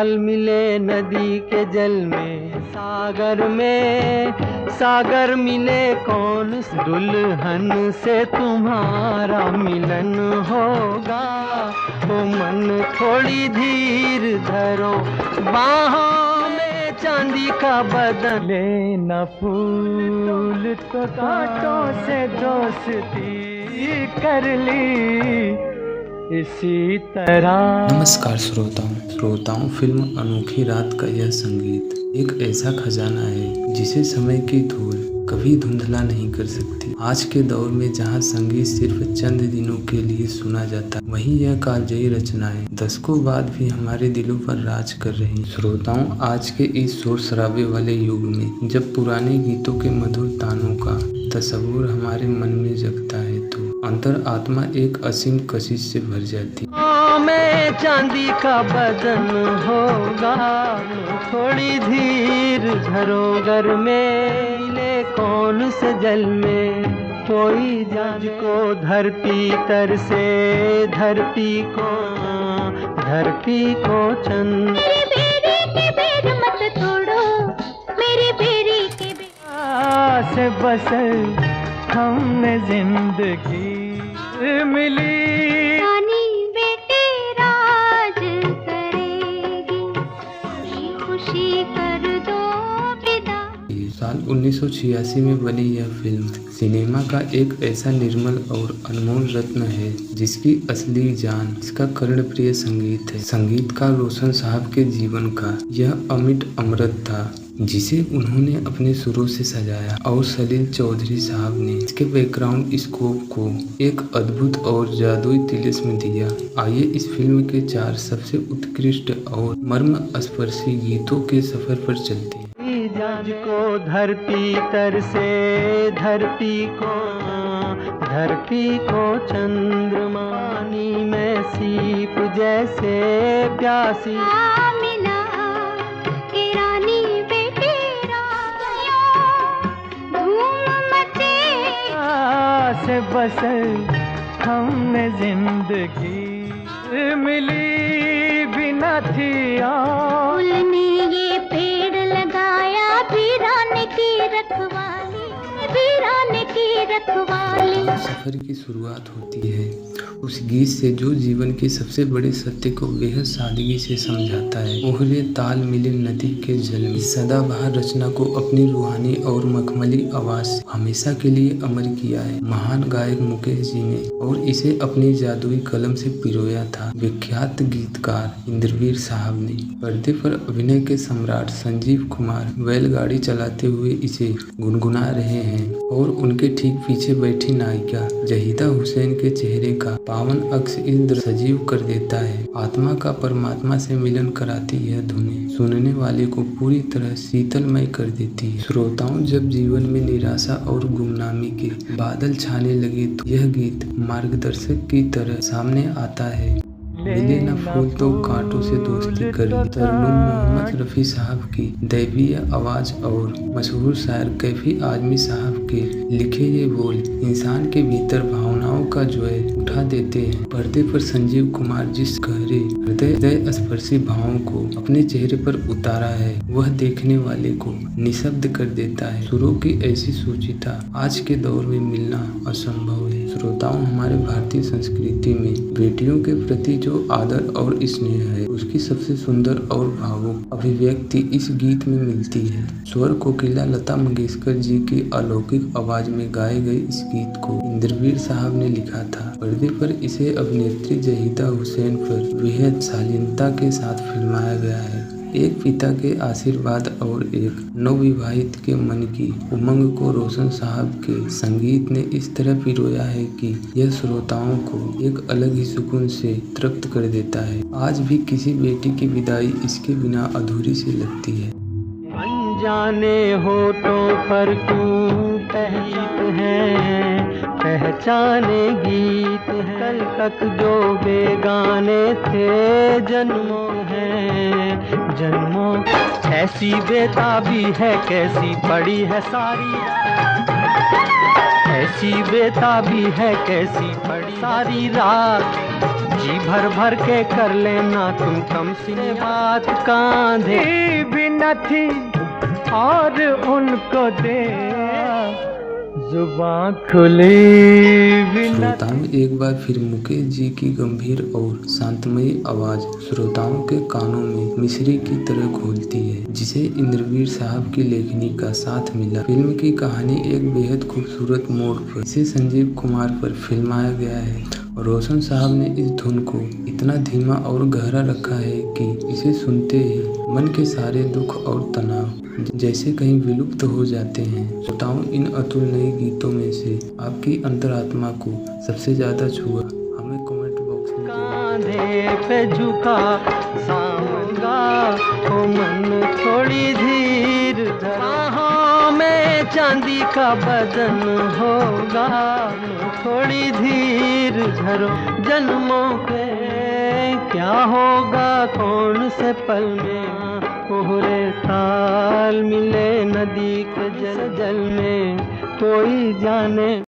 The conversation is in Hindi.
ताल मिले नदी के जल में, सागर मिले कौन दुल्हन से तुम्हारा मिलन होगा। ओ मन थोड़ी धीर धरो, बाहों में चांदी का बदन, लेना फूल तो कांटों से दोस्ती कर ली इसी तरह। नमस्कार श्रोताओं, फिल्म अनोखी रात का यह संगीत एक ऐसा खजाना है जिसे समय की धूल कभी धुंधला नहीं कर सकती। आज के दौर में जहां संगीत सिर्फ चंद दिनों के लिए सुना जाता, वहीं यह कालजयी रचनाएं दशकों बाद भी हमारे दिलों पर राज कर रही। श्रोताओं, आज के इस शोर शराबे वाले युग में जब पुराने गीतों के मधुर तानों का तस्वुर हमारे मन में जगता है तो अंतर आत्मा एक असीम कशिश से भर जाती। में चांदी का बदन होगा, थोड़ी धीर धरो, घर में मिले कौन से जल में, कोई जान को धरती तर से, धरती को चंद। मेरे बेरी के बेर मत तोड़ो, मेरे बेरी के बेर से बसल हमने जिंदगी मिली। रानी बेटे राज करेगी, खुशी कर दो विदा। साल 1986 में बनी यह फिल्म सिनेमा का एक ऐसा निर्मल और अनमोल रत्न है जिसकी असली जान इसका कर्णप्रिय संगीत है। संगीतकार रोशन साहब के जीवन का यह अमिट अमृत था जिसे उन्होंने अपने सुरों से सजाया और सलील चौधरी साहब ने इसके बैकग्राउंड स्कोप को एक अद्भुत और जादुई तिलिस्म दिया। आइए इस फिल्म के 4 सबसे उत्कृष्ट और मर्म स्पर्शी गीतों के सफर पर चलते हैं। जान को धरती तर से, धरती को चंद्रमानी में सीप जैसे प्यासी। मिला के रानी बेटे राजयो, धूम मचे से बसल हमने जिंदगी मिली बिना थी। फूल ने ये पेड़ लगाया, वीरान की रखवाली, वीरान की रखवाली। सफर की शुरुआत होती है उस गीत से जो जीवन के सबसे बड़े सत्य को बेहद सादगी से समझाता है। ओहले ताल मिले नदी के जल में सदाबहार रचना को अपनी रूहानी और मखमली आवाज से हमेशा के लिए अमर किया है महान गायक मुकेश जी ने, और इसे अपनी जादुई कलम से पिरोया था विख्यात गीतकार इंद्रवीर साहब ने। पर्दे पर अभिनय के सम्राट संजीव कुमार बैलगाड़ी चलाते हुए इसे गुनगुना रहे हैं और उनके ठीक पीछे बैठी नायिका जहीदा हुसैन के चेहरे का पावन अक्ष इस दृश्य सजीव कर देता है। आत्मा का परमात्मा से मिलन कराती यह धुनें सुनने वाले को पूरी तरह शीतलमय कर देती है। श्रोताओं, जब जीवन में निराशा और गुमनामी के बादल छाने लगे तो यह गीत मार्गदर्शक की तरह सामने आता है। मिले न फूल तो कांटों से दोस्ती कर ली। तरन्नुम मोहम्मद रफ़ी साहब की दैवीय आवाज और मशहूर शायर कैफी आजमी साहब के लिखे ये बोल इंसान के भीतर भावनाओं का ज्वार उठा देते हैं। पर्दे पर संजीव कुमार जिस गहरे हृदय स्पर्शी भावों को अपने चेहरे पर उतारा है वह देखने वाले को निशब्द कर देता है। सुरों की ऐसी सूचिता आज के दौर में मिलना असंभव है। श्रोताओं, हमारे भारतीय संस्कृति में बेटियों के प्रति जो आदर और स्नेह है उसकी सबसे सुंदर और भावुक अभिव्यक्ति इस गीत में मिलती है। स्वर कोकिला लता मंगेशकर जी की अलौकिक आवाज में गाए गए इस गीत को इंद्रवीर साहब ने लिखा था। पर्दे पर इसे अभिनेत्री जहीदा हुसैन पर बेहद शालीनता के साथ फिल्माया गया है। एक पिता के आशीर्वाद और एक नवविवाहित के मन की उमंग को रोशन साहब के संगीत ने इस तरह पिरोया है कि यह श्रोताओं को एक अलग ही सुकून से तृप्त कर देता है। आज भी किसी बेटी की विदाई इसके बिना अधूरी सी लगती है। अनजाने होठों पर क्यों तहजीब है, पहचाने गीत है। कल तक जो बेगाने थे जन्मों है, हैं जन्मों। ऐसी बेताबी है कैसी पड़ी है सारी, ऐसी बेताबी है कैसी पड़ी सारी रात। जी भर भर के कर लेना तुम कम सी बात, कांधे भी न थी और उनको दे जुबान खुली भी न। श्रोताओं, एक बार फिर मुकेश जी की गंभीर और शांतमयी आवाज श्रोताओं के कानों में मिश्री की तरह घुलती है, जिसे इंद्रवीर साहब की लेखनी का साथ मिला। फिल्म की कहानी एक बेहद खूबसूरत मोड़ पर इसे संजीव कुमार पर फिल्माया गया है। रोशन साहब ने इस धुन को इतना धीमा और गहरा रखा है कि इसे सुनते ही मन के सारे दुख और तनाव जैसे कहीं विलुप्त हो जाते हैं। श्रोताओं, इन अतुलनीय गीतों में से आपकी अंतरात्मा को सबसे ज्यादा छुआ, हमें कमेंट बॉक्स में कांधे पे झुका सामगा ओ मन थोड़ी धीर धरा में चांदी का बदन होगा, थोड़ी धीर धरो जन्मों के क्या होगा कौन से पल में। कोहरे ताल मिले नदी के जल जल में कोई जाने।